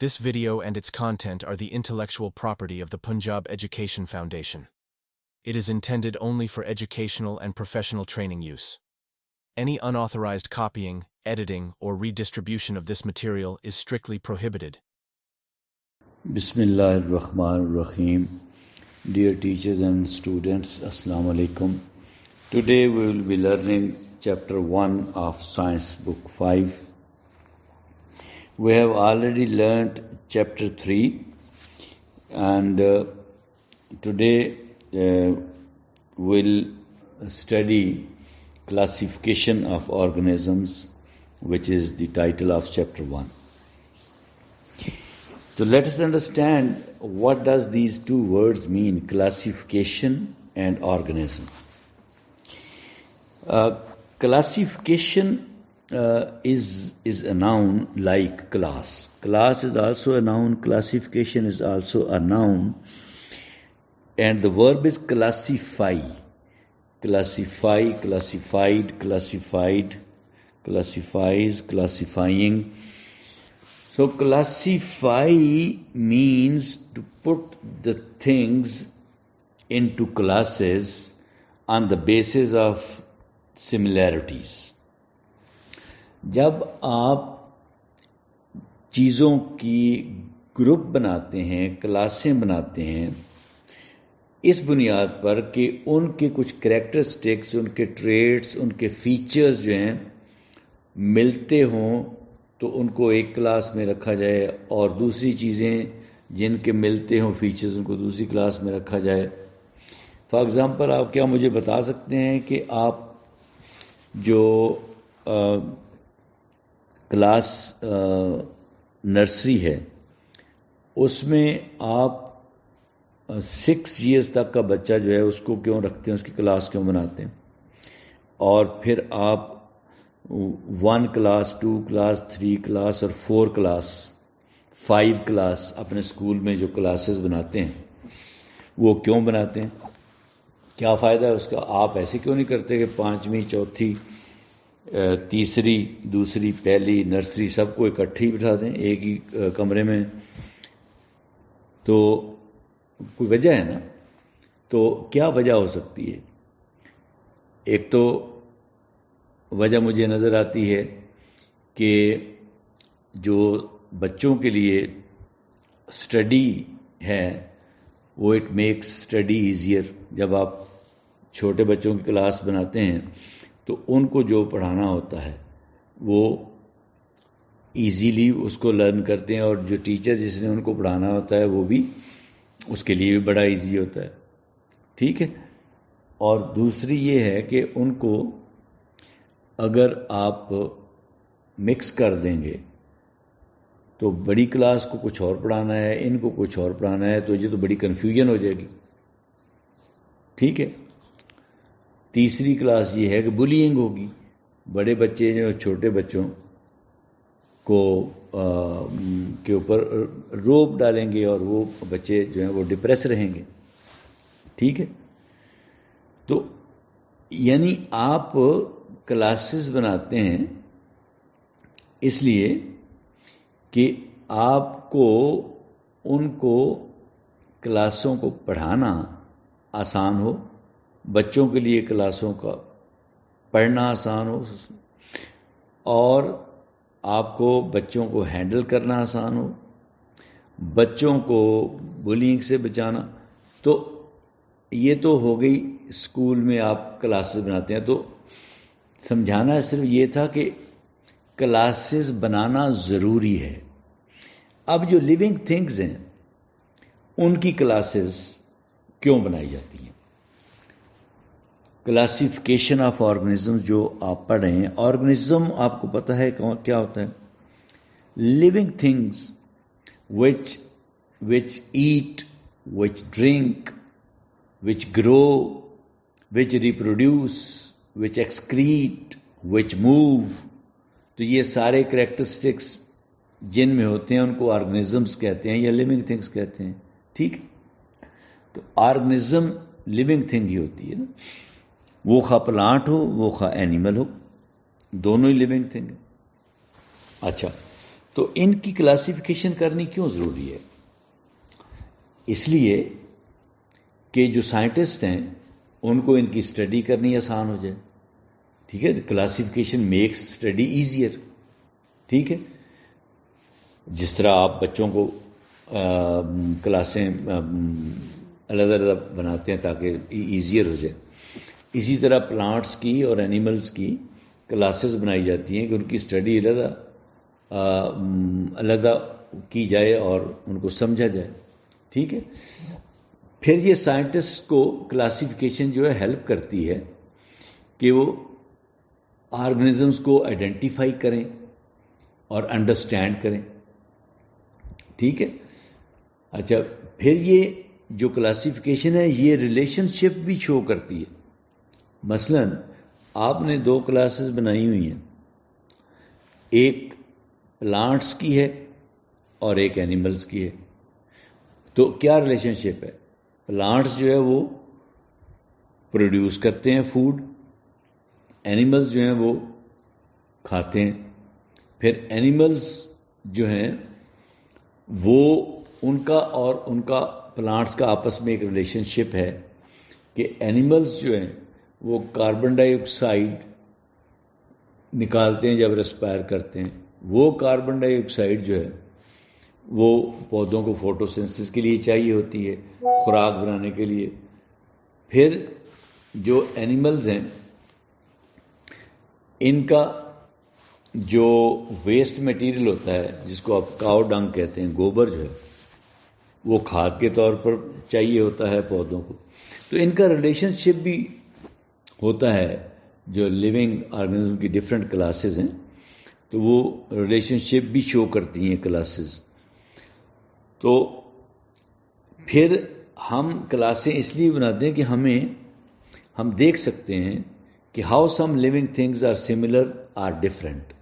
This video and its content are the intellectual property of the Punjab Education Foundation. It is intended only for educational and professional training use. Any unauthorized copying, editing, or redistribution of this material is strictly prohibited. Bismillah ar-Rahman ar-Rahim. Dear teachers and students, Assalamu alaikum. Today we will be learning chapter 1 of Science Book 5. We have already learnt chapter 3 and today we'll study classification of organisms, which is the title of chapter 1. So let us understand what does these two words mean, classification and organism. Classification is a noun like class. Class is also a noun, classification is also a noun, and the verb is classify. Classify, classified, classified, classifies, classifying. So classify means to put the things into classes on the basis of similarities. جب آپ چیزوں کی group بناتے ہیں، کلاسیں بناتے ہیں، اس بنیاد پر کہ ان کے کچھ کریکٹرسٹکس، ان کے ٹریٹس، ان کے فیچرز جو ہیں ملتے ہوں تو ان کو ایک کلاس میں رکھا جائے، اور دوسری چیزیں جن کے ملتے ہوں فیچرز ان کو دوسری کلاس میں رکھا جائے. فار ایگزامپل آپ کیا مجھے بتا سکتے ہیں کہ آپ جو کلاس نرسری ہے اس میں آپ 6 ایئرس تک کا بچہ جو ہے اس کو کیوں رکھتے ہیں، اس کی کلاس کیوں بناتے ہیں، اور پھر آپ 1 کلاس 2 کلاس 3 کلاس اور 4 کلاس 5 کلاس اپنے اسکول میں جو کلاسز بناتے ہیں وہ کیوں بناتے ہیں، کیا فائدہ ہے اس کا؟ آپ ایسے کیوں نہیں کرتے کہ 5ویں 4تھی تیسری دوسری پہلی نرسری سب کو اکٹھی بٹھا دیں ایک ہی کمرے میں؟ تو کوئی وجہ ہے نا. تو کیا وجہ ہو سکتی ہے؟ ایک تو وجہ مجھے نظر آتی ہے کہ جو بچوں کے لیے اسٹڈی ہے وہ اٹ میکس اسٹڈی ایزیئر. جب آپ چھوٹے بچوں کی کلاس بناتے ہیں تو ان کو جو پڑھانا ہوتا ہے وہ ایزیلی اس کو لرن کرتے ہیں، اور جو ٹیچر جس نے ان کو پڑھانا ہوتا ہے وہ بھی اس کے لیے بھی بڑا ایزی ہوتا ہے. ٹھیک ہے. اور دوسری یہ ہے کہ ان کو اگر آپ مکس کر دیں گے تو بڑی کلاس کو کچھ اور پڑھانا ہے، ان کو کچھ اور پڑھانا ہے، تو یہ تو بڑی کنفیوژن ہو جائے گی. ٹھیک ہے. تیسری کلاس یہ ہے کہ بلینگ ہوگی. بڑے بچے جو چھوٹے بچوں کو کے اوپر روب ڈالیں گے اور وہ بچے جو ہیں وہ ڈپریس رہیں گے. ٹھیک ہے. تو یعنی آپ کلاسز بناتے ہیں اس لیے کہ آپ کو ان کو کلاسوں کو پڑھانا آسان ہو، بچوں کے لیے کلاسوں کا پڑھنا آسان ہو، اور آپ کو بچوں کو ہینڈل کرنا آسان ہو، بچوں کو بلینگ سے بچانا. تو یہ تو ہو گئی اسکول میں آپ کلاسز بناتے ہیں. تو سمجھانا صرف یہ تھا کہ کلاسز بنانا ضروری ہے. اب جو لیونگ تھنگز ہیں ان کی کلاسز کیوں بنائی جاتی ہیں؟ کلاسیفیکیشن آف آرگنزم جو آپ پڑھ رہے ہیں، آرگنزم آپ کو پتہ ہے کیا ہوتا ہے؟ Living things which eat, which drink, which grow, which reproduce, which excrete, which move. تو یہ سارے کریکٹرسٹکس جن میں ہوتے ہیں ان کو آرگنزمس کہتے ہیں یا لیونگ تھنگس کہتے ہیں. ٹھیک. تو آرگنزم لیونگ تھنگ ہی ہوتی ہے نا، وہ خواہ پلانٹ ہو وہ خواہ اینیمل ہو، دونوں ہی لیونگ تھنگ ہیں. اچھا، تو ان کی کلاسیفیکیشن کرنی کیوں ضروری ہے؟ اس لیے کہ جو سائنٹسٹ ہیں ان کو ان کی اسٹڈی کرنی آسان ہو جائے. ٹھیک ہے، کلاسیفیکیشن میکس اسٹڈی ایزیئر. ٹھیک ہے، جس طرح آپ بچوں کو کلاسیں علیحدہ علیحدہ بناتے ہیں تاکہ ایزیئر ہو جائے، اسی طرح پلانٹس کی اور اینیملز کی کلاسز بنائی جاتی ہیں کہ ان کی اسٹڈی علیحدہ کی جائے اور ان کو سمجھا جائے. ٹھیک ہے، پھر یہ سائنٹسٹ کو کلاسیفیکیشن جو ہے ہیلپ کرتی ہے کہ وہ آرگنزمس کو آئیڈینٹیفائی کریں اور انڈرسٹینڈ کریں. ٹھیک ہے، اچھا پھر یہ جو کلاسیفیکیشن ہے یہ ریلیشن شپ بھی شو کرتی ہے. مثلا آپ نے 2 کلاسز بنائی ہوئی ہیں، ایک پلانٹس کی ہے اور ایک اینیملز کی ہے. تو کیا ریلیشن شپ ہے؟ پلانٹس جو ہے وہ پروڈیوس کرتے ہیں فوڈ، اینیملز جو ہیں وہ کھاتے ہیں. پھر اینیملز جو ہیں وہ ان کا اور ان کا پلانٹس کا آپس میں ایک ریلیشن شپ ہے کہ اینیملز جو ہیں وہ کاربن ڈائی آکسائڈ نکالتے ہیں جب ریسپائر کرتے ہیں. وہ کاربن ڈائی آکسائڈ جو ہے وہ پودوں کو فوٹوسینتھسس کے لیے چاہیے ہوتی ہے، خوراک بنانے کے لیے. پھر جو اینیملز ہیں ان کا جو ویسٹ میٹیریل ہوتا ہے جس کو آپ کاؤ ڈنگ کہتے ہیں، گوبر جو ہے وہ کھاد کے طور پر چاہیے ہوتا ہے پودوں کو. تو ان کا ریلیشن شپ بھی ہوتا ہے. جو لیونگ آرگنزم کی ڈفرینٹ کلاسز ہیں تو وہ ریلیشن شپ بھی شو کرتی ہیں کلاسز. تو پھر ہم کلاسیں اس لیے بناتے ہیں کہ ہم دیکھ سکتے ہیں کہ how some living things are similar are different,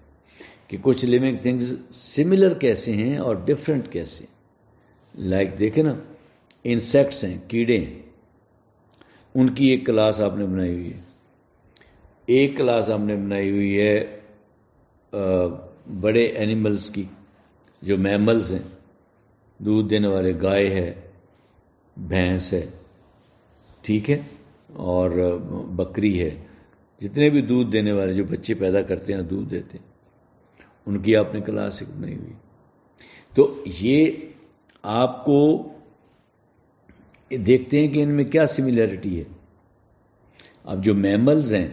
کہ کچھ لیونگ تھنگز سملر کیسے ہیں اور ڈفرینٹ کیسے ہیں. لائک دیکھیں نا، انسیکٹس ہیں، کیڑے ہیں، ان کی ایک کلاس آپ نے بنائی ہوئی ہے. ایک کلاس آپ نے بنائی ہوئی ہے بڑے اینیملز کی جو میملز ہیں، دودھ دینے والے، گائے ہے، بھینس ہے، ٹھیک ہے، اور بکری ہے، جتنے بھی دودھ دینے والے جو بچے پیدا کرتے ہیں دودھ دیتے ہیں، ان کی آپ نے کلاس ایک بنائی ہوئی. تو یہ آپ کو دیکھتے ہیں کہ ان میں کیا سملیرٹی ہے. اب جو میملز ہیں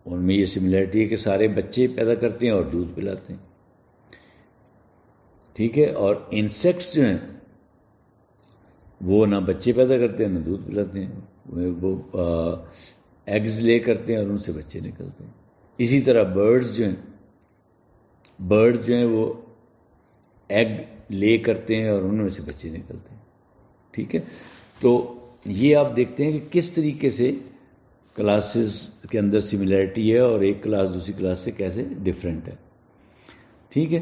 ان میں یہ سملیرٹی ہے کہ سارے بچے پیدا کرتے ہیں اور دودھ پلاتے ہیں. ٹھیک ہے، اور انسیکٹس جو ہیں وہ نہ بچے پیدا کرتے ہیں نہ دودھ پلاتے ہیں، وہ ایگز لے کرتے ہیں اور ان سے بچے نکلتے ہیں. اسی طرح برڈز جو ہیں وہ ایگ لے کرتے ہیں اور ان میں سے بچے نکلتے ہیں. ٹھیک ہے، تو یہ آپ دیکھتے ہیں کہ کس طریقے سے کلاسز کے اندر سملیرٹی ہے اور ایک کلاس دوسری کلاس سے کیسے ڈفرینٹ ہے. ٹھیک ہے،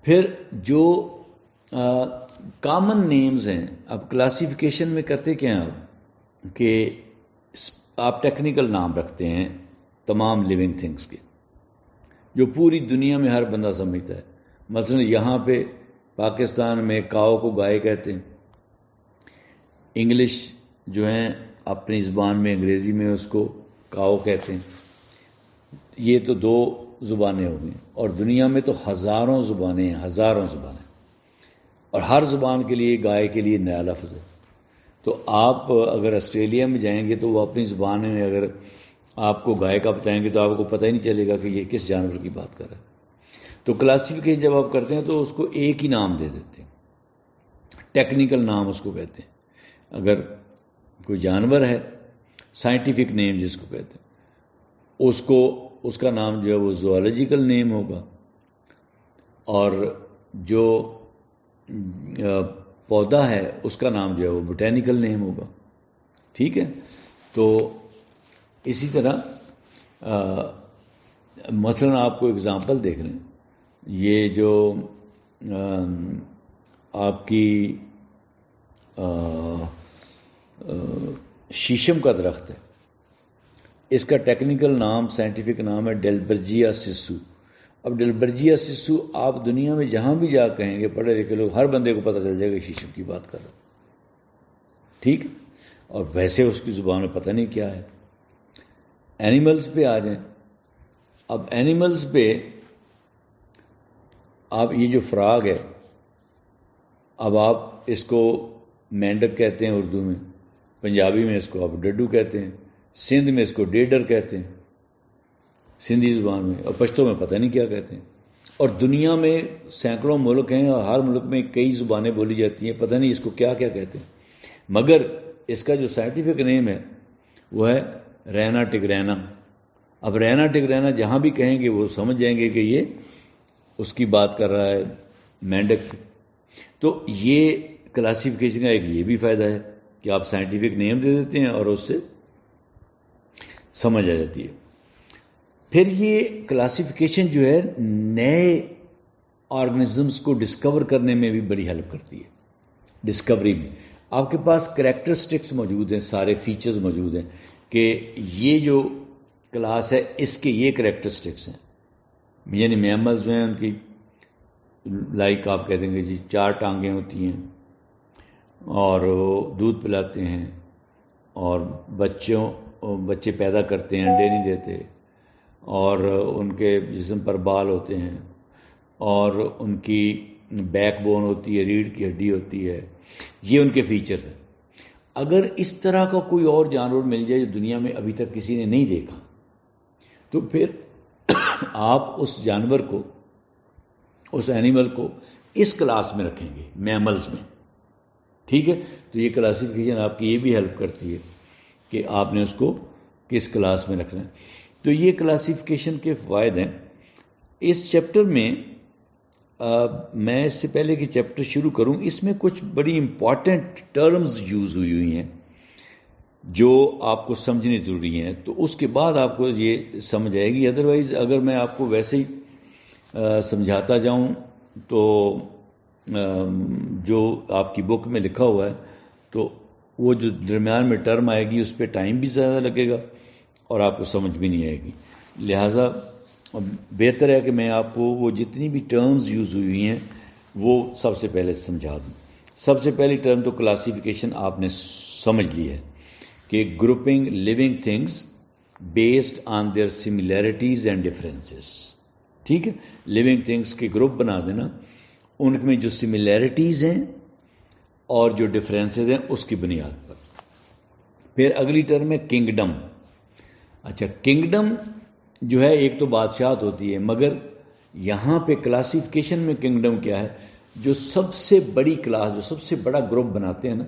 پھر جو کامن نیمز ہیں، اب کلاسیفیکیشن میں کرتے کیا ہیں آپ کہ آپ ٹیکنیکل نام رکھتے ہیں تمام لیونگ تھنگس کے جو پوری دنیا میں ہر بندہ سمجھتا ہے. مثلا یہاں پہ پاکستان میں کاؤ کو گائے کہتے ہیں، انگلش جو ہیں اپنی زبان میں انگریزی میں اس کو کاؤ کہتے ہیں. یہ تو 2 زبانیں ہو گئیں، اور دنیا میں تو ہزاروں زبانیں ہیں، اور ہر زبان کے لیے گائے کے لیے نیا لفظ ہے. تو آپ اگر آسٹریلیا میں جائیں گے تو وہ اپنی زبان میں اگر آپ کو گائے کا بتائیں گے تو آپ کو پتہ ہی نہیں چلے گا کہ یہ کس جانور کی بات کر رہا ہے. تو کلاسیفیکیشن جب آپ کرتے ہیں تو اس کو ایک ہی نام دے دیتے ہیں، ٹیکنیکل نام اس کو کہتے ہیں. اگر کوئی جانور ہے، سائنٹیفک نیم جس کو کہتے ہیں، اس کا نام جو ہے وہ زوالوجیکل نیم ہوگا، اور جو پودا ہے اس کا نام جو ہے وہ بوٹینیکل نیم ہوگا. ٹھیک ہے، تو اسی طرح مثلا آپ کو اگزامپل دیکھ لیں، یہ جو آپ کی شیشم کا درخت ہے، اس کا ٹیکنیکل نام، سائنٹیفک نام ہے ڈیلبرجیا سسو، اب ڈلبرجیا سسو آپ دنیا میں جہاں بھی جا کہیں گے پڑھے لکھے لوگ ہر بندے کو پتہ چل جائے گا شیشم کی بات کر رہا ہے. ٹھیک. اور ویسے اس کی زبان میں پتہ نہیں کیا ہے. اینیملز پہ آ جائیں. اب اینیملز پہ آپ یہ جو فراگ ہے، اب آپ اس کو مینڈک کہتے ہیں اردو میں، پنجابی میں اس کو آپ ڈڈو کہتے ہیں، سندھ میں اس کو ڈیڈر کہتے ہیں سندھی زبان میں، اور پشتو میں پتہ نہیں کیا کہتے ہیں. اور دنیا میں سینکڑوں ملک ہیں اور ہر ملک میں کئی زبانیں بولی جاتی ہیں، پتہ نہیں اس کو کیا کیا کہتے ہیں. مگر اس کا جو سائنٹیفک نیم ہے وہ ہے رینا ٹگرینا. اب رینا ٹگرینا جہاں بھی کہیں گے وہ سمجھ جائیں گے کہ یہ اس کی بات کر رہا ہے مینڈک. تو یہ کلاسیفیکیشن کا ایک یہ بھی فائدہ ہے کہ آپ سائنٹیفک نیم دے دیتے ہیں اور اس سے سمجھ آ جاتی ہے. پھر یہ کلاسیفیکیشن جو ہے نئے آرگنزمس کو ڈسکور کرنے میں بھی بڑی ہیلپ کرتی ہے. ڈسکوری میں آپ کے پاس کریکٹرسٹکس موجود ہیں، سارے فیچرز موجود ہیں کہ یہ جو کلاس ہے اس کے یہ کریکٹرسٹکس ہیں. یعنی میملز ہیں ان کی لائک آپ کہہ دیں گے جی 4 ٹانگیں ہوتی ہیں اور وہ دودھ پلاتے ہیں اور بچے پیدا کرتے ہیں، انڈے نہیں دیتے، اور ان کے جسم پر بال ہوتے ہیں اور ان کی بیک بون ہوتی ہے، ریڑھ کی ہڈی ہوتی ہے. یہ ان کے فیچرز ہیں. اگر اس طرح کا کوئی اور جانور مل جائے جو دنیا میں ابھی تک کسی نے نہیں دیکھا تو پھر آپ اس جانور کو، اس اینیمل کو اس کلاس میں رکھیں گے، میملز میں. ٹھیک ہے. تو یہ کلاسیفیکیشن آپ کی یہ بھی ہیلپ کرتی ہے کہ آپ نے اس کو کس کلاس میں رکھنا ہے. تو یہ کلاسیفیکیشن کے فوائد ہیں. اس چیپٹر میں میں اس سے پہلے کہ چیپٹر شروع کروں اس میں کچھ بڑی امپورٹنٹ ٹرمز یوز ہوئی ہیں جو آپ کو سمجھنی ضروری ہیں، تو اس کے بعد آپ کو یہ سمجھ آئے گی. ادروائز اگر میں آپ کو ویسے ہی سمجھاتا جاؤں تو جو آپ کی بک میں لکھا ہوا ہے تو وہ جو درمیان میں ٹرم آئے گی اس پہ ٹائم بھی زیادہ لگے گا اور آپ کو سمجھ بھی نہیں آئے گی. لہٰذا بہتر ہے کہ میں آپ کو وہ جتنی بھی ٹرمز یوز ہوئی ہیں وہ سب سے پہلے سمجھا دوں. سب سے پہلی ٹرم تو کلاسیفیکیشن آپ نے سمجھ لی ہے کہ grouping living things based on their similarities and differences. ٹھیک ہے. لیونگ تھنگس کے گروپ بنا دینا، ان میں جو سملیرٹیز ہیں اور جو ڈفرینسز ہیں اس کی بنیاد پر. پھر اگلی ٹرم ہے کنگڈم. اچھا، کنگڈم جو ہے ایک تو بادشاہت ہوتی ہے، مگر یہاں پہ کلاسیفیکیشن میں کنگڈم کیا ہے؟ جو سب سے بڑی کلاس، جو سب سے بڑا گروپ بناتے ہیں نا،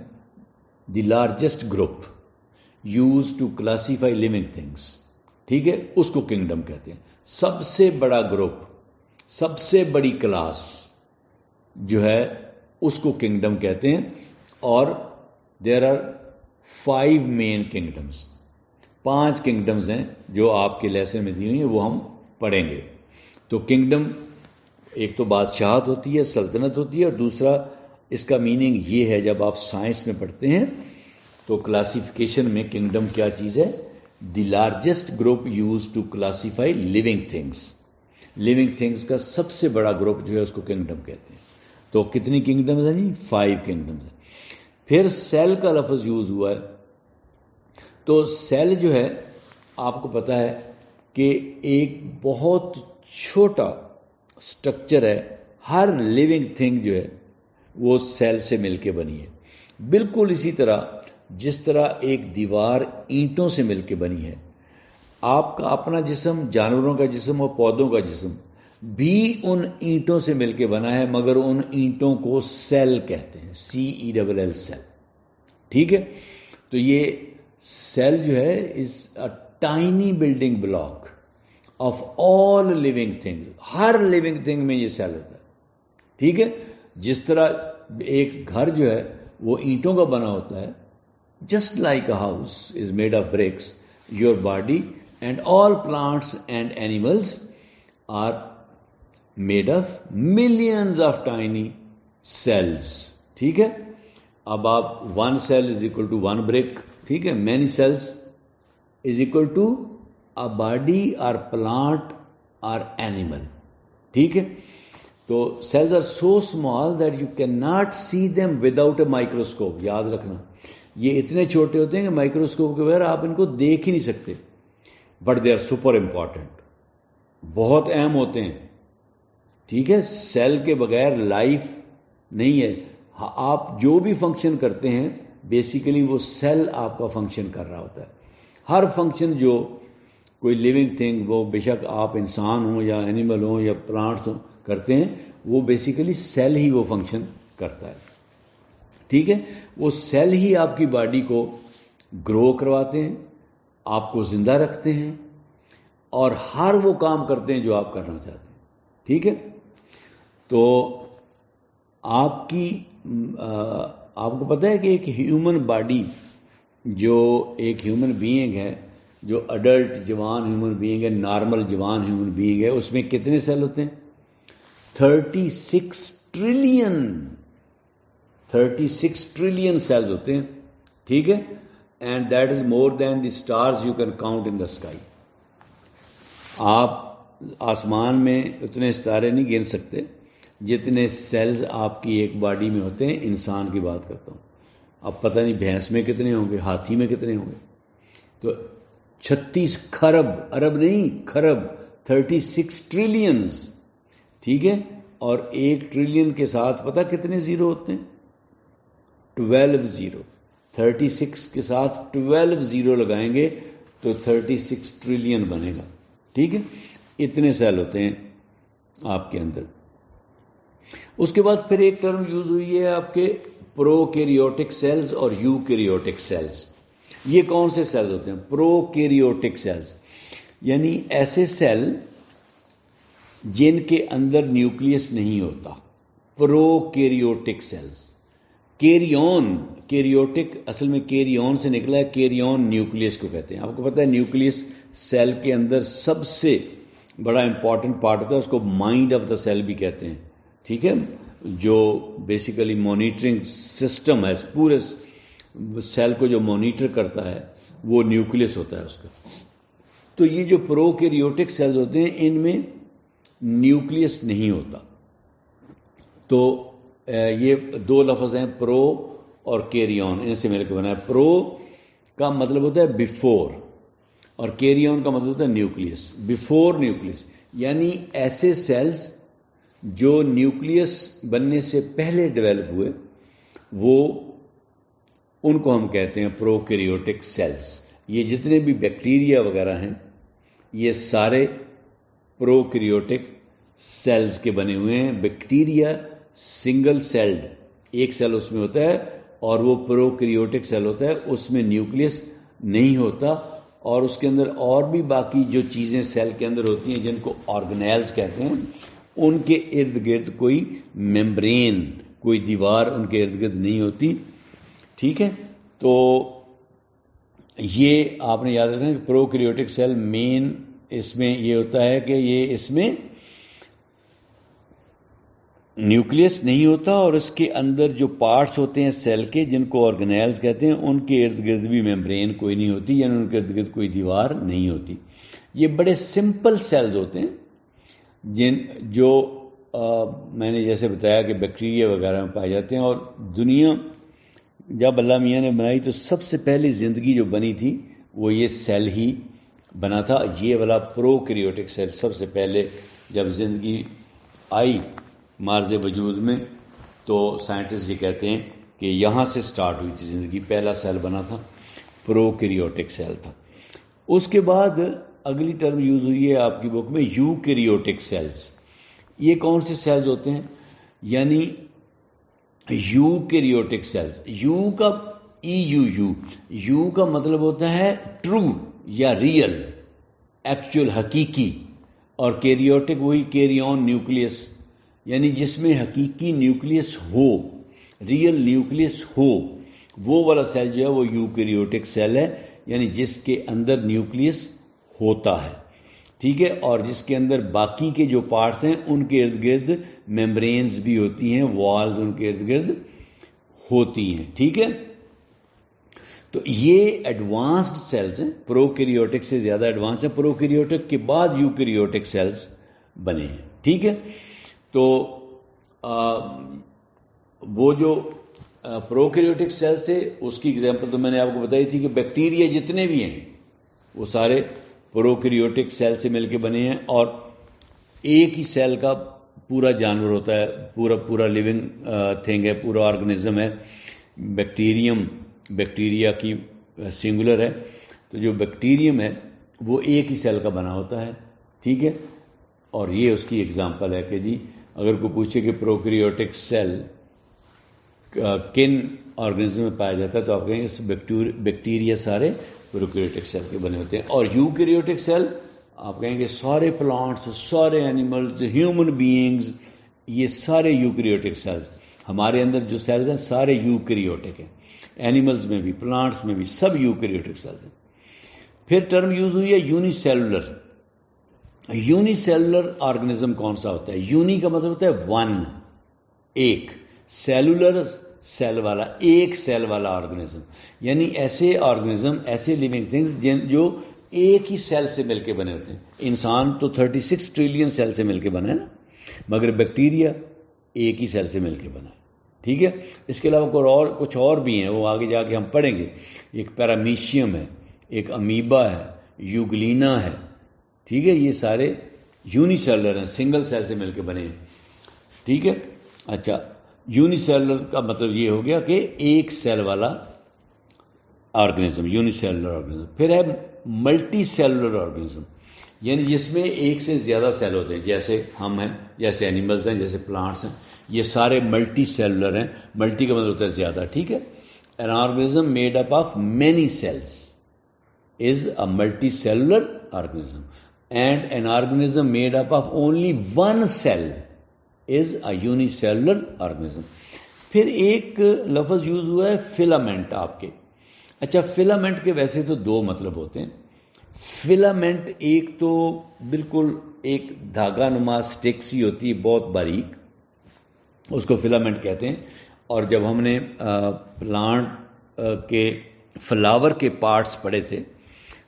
the largest group use to classify living things. ٹھیک ہے، اس کو کنگڈم کہتے ہیں. سب سے بڑا گروپ، سب سے بڑی کلاس جو ہے اس کو کنگڈم کہتے ہیں. اور there are 5 main kingdoms. 5 kingdoms ہیں جو آپ کے لیسن میں دی ہوئی ہیں، وہ ہم پڑھیں گے. تو کنگڈم ایک تو بادشاہت ہوتی ہے، سلطنت ہوتی ہے، اور دوسرا اس کا میننگ یہ ہے جب آپ سائنس میں پڑھتے ہیں تو کلاسیفیکیشن میں کنگڈم کیا چیز ہے؟ The largest group use to classify living things. Living things کا سب سے بڑا گروپ جو ہے اس کو کنگڈم کہتے ہیں. تو کتنی کنگڈمز ہیں جی؟ 5 کنگڈمز ہیں. پھر سیل کا لفظ یوز ہوا ہے. تو سیل جو ہے آپ کو پتا ہے کہ ایک بہت چھوٹا سٹرکچر ہے. ہر لیونگ تھنگ جو ہے وہ سیل سے مل کے بنی ہے. بالکل اسی طرح جس طرح ایک دیوار اینٹوں سے مل کے بنی ہے. آپ کا اپنا جسم، جانوروں کا جسم اور پودوں کا جسم بھی ان اینٹوں سے مل کے بنا ہے، مگر ان اینٹوں کو سیل کہتے ہیں. CELL cell. ٹھیک ہے. تو یہ سیل جو ہے is a tiny building block of all living things. ہر لیونگ تھنگ میں یہ سیل ہوتا ہے. ٹھیک ہے. جس طرح ایک گھر جو ہے وہ اینٹوں کا بنا ہوتا ہے، just like a house is made of bricks, your body and all plants and animals are made of millions of tiny cells. ٹھیک ہے. اب آپ 1 cell is equal to 1 brick. ٹھیک ہے. many cells is equal to a body or plant or animal. ٹھیک ہے. تو cells are so small that you can not see them without a microscope. یاد رکھنا یہ اتنے چھوٹے ہوتے ہیں کہ مائکروسکوپ کے بغیر آپ ان کو دیکھ ہی نہیں سکتے. But they are super important, بہت اہم ہوتے ہیں. ٹھیک ہے, سیل کے بغیر لائف نہیں ہے. آپ جو بھی فنکشن کرتے ہیں بیسیکلی وہ سیل آپ کا فنکشن کر رہا ہوتا ہے. ہر فنکشن جو کوئی لیونگ تھنگ, وہ بے شک آپ انسان ہوں یا اینیمل ہوں یا پلانٹس ہوں کرتے ہیں, وہ بیسیکلی سیل ہی وہ فنکشن کرتا ہے. ٹھیک ہے, وہ سیل ہی آپ کی باڈی کو گرو کرواتے ہیں, آپ کو زندہ رکھتے ہیں, اور ہر وہ کام کرتے ہیں جو آپ کرنا چاہتے ہیں. ٹھیک ہے, تو آپ کو پتہ ہے کہ ایک ہیومن باڈی, جو ایک ہیومن بینگ ہے, جو اڈلٹ جوان ہیومن بینگ ہے, نارمل جوان ہیومن بینگ ہے, اس میں کتنے سیل ہوتے ہیں؟ 36 ٹریلین سیلز ہوتے ہیں. ٹھیک ہے, and that is more than the stars you can count in the sky. آپ آسمان میں اتنے ستارے نہیں گن سکتے جتنے سیلز آپ کی ایک باڈی میں ہوتے ہیں. انسان کی بات کرتا ہوں. اب پتہ نہیں بھینس میں کتنے ہوں گے, ہاتھی میں کتنے ہوں گے. تو 36 خرب, ارب نہیں خرب, 36 ٹریلینز. ٹھیک ہے, اور ایک ٹریلین کے ساتھ پتہ کتنے زیرو ہوتے ہیں؟ 12 زیرو. 36 کے ساتھ 12 زیرو لگائیں گے تو 36 ٹریلین بنے گا. ٹھیک ہے, اتنے سیل ہوتے ہیں آپ کے اندر. اس کے بعد پھر ایک ٹرم یوز ہوئی ہے آپ کے پرو کیریوٹک سیلز اور یو کیریوٹک سیلز. یہ کون سے سیلز ہوتے ہیں؟ پرو کیریوٹک سیلز یعنی ایسے سیل جن کے اندر نیوکلیس نہیں ہوتا. پرو کیریوٹک سیلز. کیریوٹک اصل میں کیریون سے نکلا ہے, کیریون نیوکلیس کو کہتے ہیں. آپ کو پتہ ہے نیوکلیس سیل کے اندر سب سے بڑا امپورٹنٹ پارٹ ہوتا ہے, اس کو مائنڈ آف دا سیل بھی کہتے ہیں. ٹھیک ہے, جو بیسیکلی مانیٹرنگ سسٹم ہے, پورے سیل کو جو مانیٹر کرتا ہے وہ نیوکلیس ہوتا ہے اس کا. تو یہ جو پرو کیریوٹک سیلز ہوتے ہیں ان میں نیوکلیس نہیں ہوتا. تو یہ دو لفظ ہیں پرو اور کیریون, ان سے مل کے بنا ہے. پرو کا مطلب ہوتا ہے بیفور اور کیریون کا مطلب ہوتا ہے نیوکلیس. بیفور نیوکلیس یعنی ایسے سیلز جو نیوکلیس بننے سے پہلے ڈیولپ ہوئے, وہ ان کو ہم کہتے ہیں پرو کیریوٹک سیلز. یہ جتنے بھی بیکٹیریا وغیرہ ہیں یہ سارے پرو کیریوٹک سیلز کے بنے ہوئے ہیں. بیکٹیریا سنگل سیلڈ, ایک سیل اس میں ہوتا ہے, اور وہ پرو کیریوٹک سیل ہوتا ہے, اس میں نیوکلیس نہیں ہوتا. اور اس کے اندر اور بھی باقی جو چیزیں سیل کے اندر ہوتی ہیں جن کو آرگنیلز کہتے ہیں, ان کے ارد گرد کوئی ممبرین, کوئی دیوار ان کے ارد گرد نہیں ہوتی. ٹھیک ہے, تو یہ آپ نے یاد رکھنا کہ پرو کیریوٹک سیل مین اس میں یہ ہوتا ہے کہ یہ اس میں نیوکلیس نہیں ہوتا, اور اس کے اندر جو پارٹس ہوتے ہیں سیل کے جن کو آرگنیلز کہتے ہیں ان کے ارد گرد بھی ممبرین کوئی نہیں ہوتی, یعنی ان کے ارد گرد کوئی دیوار نہیں ہوتی. یہ بڑے سمپل سیلز ہوتے ہیں جو میں نے جیسے بتایا کہ بیکٹیریا وغیرہ میں پائے جاتے ہیں. اور دنیا جب اللہ میاں نے بنائی تو سب سے پہلی زندگی جو بنی تھی وہ یہ سیل ہی بنا تھا. یہ والا پرو کیریوٹک سیل سب سے پہلے جب زندگی آئی مارز وجود میں تو سائنٹسٹ یہ کہتے ہیں کہ یہاں سے سٹارٹ ہوئی تھی زندگی. پہلا سیل بنا تھا پرو کیریوٹک سیل تھا. اس کے بعد اگلی ٹرم یوز ہوئی ہے آپ کی بک میں یو کیریوٹک سیلز. یہ کون سے سیلز ہوتے ہیں؟ یعنی یو کیریوٹک سیلز. یو کا یو کا مطلب ہوتا ہے ٹرو یا ریئل, ایکچوئل, حقیقی. اور کیریوٹک وہی کیریون نیوکلیس, یعنی جس میں حقیقی نیوکلیس ہو, ریئل نیوکلیس ہو, وہ والا سیل جو ہے وہ یو کیریوٹک سیل ہے, یعنی جس کے اندر نیوکلیس ہوتا ہے. ٹھیک ہے, اور جس کے اندر باقی کے جو پارٹس ہیں ان کے ارد گرد ممبرینز بھی ہوتی ہیں, والز ان کے ارد گرد ہوتی ہیں. ٹھیک ہے, تو یہ ایڈوانسڈ سیلز ہیں, پرو کیریوٹک سے زیادہ ایڈوانس ہیں. پرو کیریوٹک کے بعد یو کیریوٹک سیلز بنے ہیں. ٹھیک ہے. تو وہ جو پروکیریوٹک سیلز تھے اس کی اگزامپل تو میں نے آپ کو بتائی تھی کہ بیکٹیریا جتنے بھی ہیں وہ سارے پروکیریوٹک سیل سے مل کے بنے ہیں, اور ایک ہی سیل کا پورا جانور ہوتا ہے, پورا لیونگ تھنگ ہے, پورا آرگنزم ہے. بیکٹیریا کی سنگولر ہے, تو جو بیکٹیریم ہے وہ ایک ہی سیل کا بنا ہوتا ہے. ٹھیک ہے, اور یہ اس کی ایگزامپل ہے کہ جی اگر کوئی پوچھے کہ پروکیریوٹک سیل کن آرگنزم میں پایا جاتا ہے تو آپ کہیں گے بیکٹیریا سارے پروکیریوٹک سیل کے بنے ہوتے ہیں. اور یوکیریوٹک سیل آپ کہیں گے سارے پلانٹس, سارے اینیملز, ہیومن بینگز, یہ سارے یوکیریوٹک سیلز. ہمارے اندر جو سیلز ہیں سارے یوکیریوٹک ہیں, اینیملز میں بھی, پلانٹس میں بھی, سب یوکیریوٹک سیلز ہیں. پھر ٹرم یوز ہوئی ہے uni cellular. Uni cellular organism کون سا ہوتا ہے؟ یونی کا مطلب ہوتا ہے ون, ایک. سیلولر سیل والا, ایک سیل والا آرگنزم, یعنی ایسے آرگنزم, ایسے لیونگ تھنگز جو ایک ہی سیل سے مل کے بنے ہوتے ہیں. انسان تو 36 ٹریلین سیل سے مل کے بنا ہے نا, مگر بیکٹیریا ایک ہی سیل سے مل کے بنا ہے. ٹھیک ہے, اس کے علاوہ کچھ اور بھی ہیں, وہ آگے جا کے ہم پڑھیں گے. ایک پیرامیشیم ہے, ایک امیبا ہے, یوگلینا ہے. ٹھیک ہے, یہ سارے یونی سیلولر ہیں, سنگل سیل سے مل کے بنے ہیں. ٹھیک ہے. اچھا, یونی سیلولر کا مطلب یہ ہو گیا کہ ایک سیل والا آرگنزم, یونی سیلولر آرگنزم. پھر ہے ملٹی سیلولر آرگنزم, یعنی جس میں ایک سے زیادہ سیل ہوتے ہیں, جیسے ہم ہیں, جیسے اینیملز ہیں, جیسے پلانٹس ہیں. یہ سارے ملٹی سیلولر ہیں. ملٹی کا مطلب ہوتا ہے زیادہ. ٹھیک ہے. An organism made up of many cells is a multicellular organism, and an organism made up of only one cell is a unicellular organism. پھر ایک لفظ یوز ہوا ہے فلامنٹ آپ کے. اچھا, فلامنٹ کے ویسے تو دو مطلب ہوتے ہیں. فلامنٹ ایک تو بالکل ایک دھاگا نما سٹک سی ہوتی ہے, بہت باریک, اس کو فلامنٹ کہتے ہیں. اور جب ہم نے پلانٹ کے فلاور کے پارٹس پڑھے تھے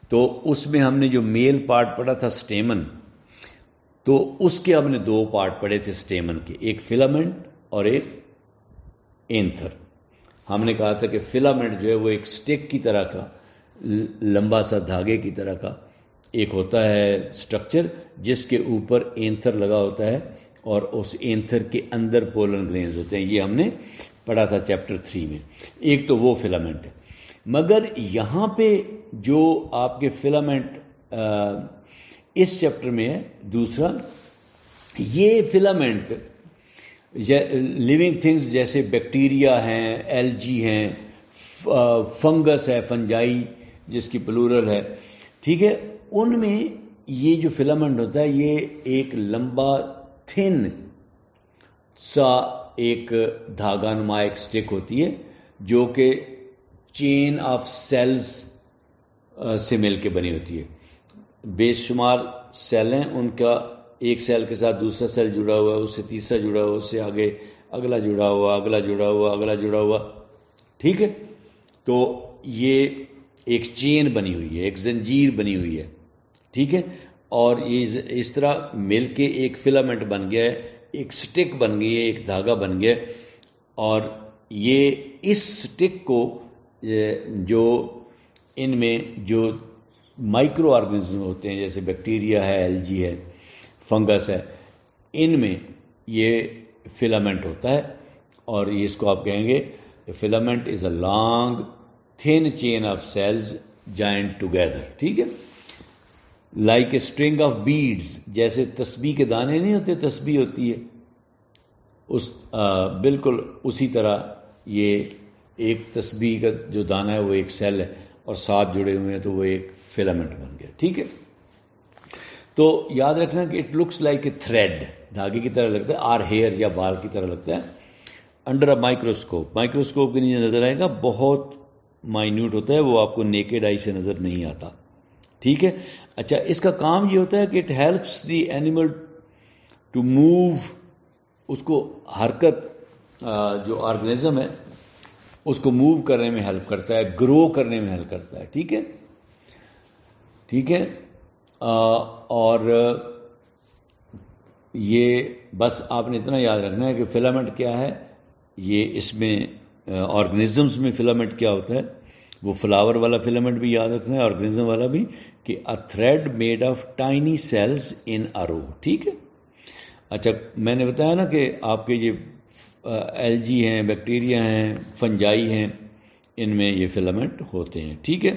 تو اس میں ہم نے جو میل پارٹ پڑھا تھا سٹیمن, تو اس کے ہم نے دو پارٹ پڑھے تھے سٹیمن کے, ایک فلامنٹ اور ایک اینتھر. ہم نے کہا تھا کہ فلامنٹ جو ہے وہ ایک سٹک کی طرح کا, لمبا سا دھاگے کی طرح کا ایک ہوتا ہے سٹرکچر, جس کے اوپر اینتھر لگا ہوتا ہے, اور اس اینتھر کے اندر پولن گرینز ہوتے ہیں. یہ ہم نے پڑھا تھا چیپٹر 3 میں. ایک تو وہ فلامنٹ ہے. مگر یہاں پہ جو آپ کے فلامنٹ اس چیپٹر میں ہے دوسرا, یہ فلامنٹ لیونگ تھنگز جیسے بیکٹیریا ہیں, ایلجی ہیں, فنگس ہے, فنجائی جس کی پلورل ہے. ٹھیک ہے, ان میں یہ جو فلامنٹ ہوتا ہے یہ ایک لمبا تھن سا ایک دھاگا نما ایک سٹک ہوتی ہے, جو کہ چین آف سیلز سے مل کے بنی ہوتی ہے. بے شمار سیل ہیں, ان کا ایک سیل کے ساتھ دوسرا سیل جڑا ہوا ہے, اس سے تیسرا جڑا ہوا, اس سے آگے اگلا جڑا ہوا, اگلا جڑا ہوا, اگلا جڑا ہوا. ٹھیک ہے, تو یہ ایک چین بنی ہوئی ہے, ایک زنجیر بنی ہوئی ہے. ٹھیک ہے, اور یہ اس طرح مل کے ایک فلامنٹ بن گیا ہے, ایک سٹک بن گئی ہے, ایک دھاگا بن گیا. اور یہ اس سٹک کو جو ان میں جو مائکرو آرگنزم ہوتے ہیں جیسے بیکٹیریا ہے, ایلجی ہے, فنگس ہے, ان میں یہ فلامنٹ ہوتا ہے. اور یہ اس کو آپ کہیں گے filament is a long thin chain of cells joined together. ٹھیک ہے, like a string of beads, جیسے تسبیح کے دانے نہیں ہوتے, تسبیح ہوتی ہے, اس بالکل اسی طرح یہ ایک تسبیح کا جو دانہ ہے وہ ایک سیل ہے, اور ساتھ جڑے ہوئے ہیں تو وہ ایک فلامنٹ بن گیا. ٹھیک ہے, تو یاد رکھنا کہ it looks like a thread, دھاگے کی طرح لگتا ہے, آر ہیئر یا بال کی طرح لگتا ہے. انڈر اے مائکروسکوپ, مائکروسکوپ کے نیچے نظر آئے گا, بہت مائنیوٹ ہوتا ہے, وہ آپ کو نیکڈ آئی سے نظر نہیں آتا. ٹھیک ہے. اچھا, اس کا کام یہ ہوتا ہے کہ it helps the animal to move, اس کو حرکت, جو آرگنزم ہے اس کو موو کرنے میں ہیلپ کرتا ہے, گرو کرنے میں ہیلپ کرتا ہے. ٹھیک ہے. ٹھیک ہے, اور یہ بس آپ نے اتنا یاد رکھنا ہے کہ فلامنٹ کیا ہے. یہ اس میں آرگنزمز میں فلامنٹ کیا ہوتا ہے, وہ فلاور والا فلامنٹ بھی یاد رکھنا ہے, آرگنزم والا بھی, کہ a thread made of tiny cells in a row. ٹھیک ہے. اچھا, میں نے بتایا نا کہ آپ کے یہ الجی ہیں, بیکٹیریا ہیں, فنجائی ہیں, ان میں یہ فلامنٹ ہوتے ہیں. ٹھیک ہے.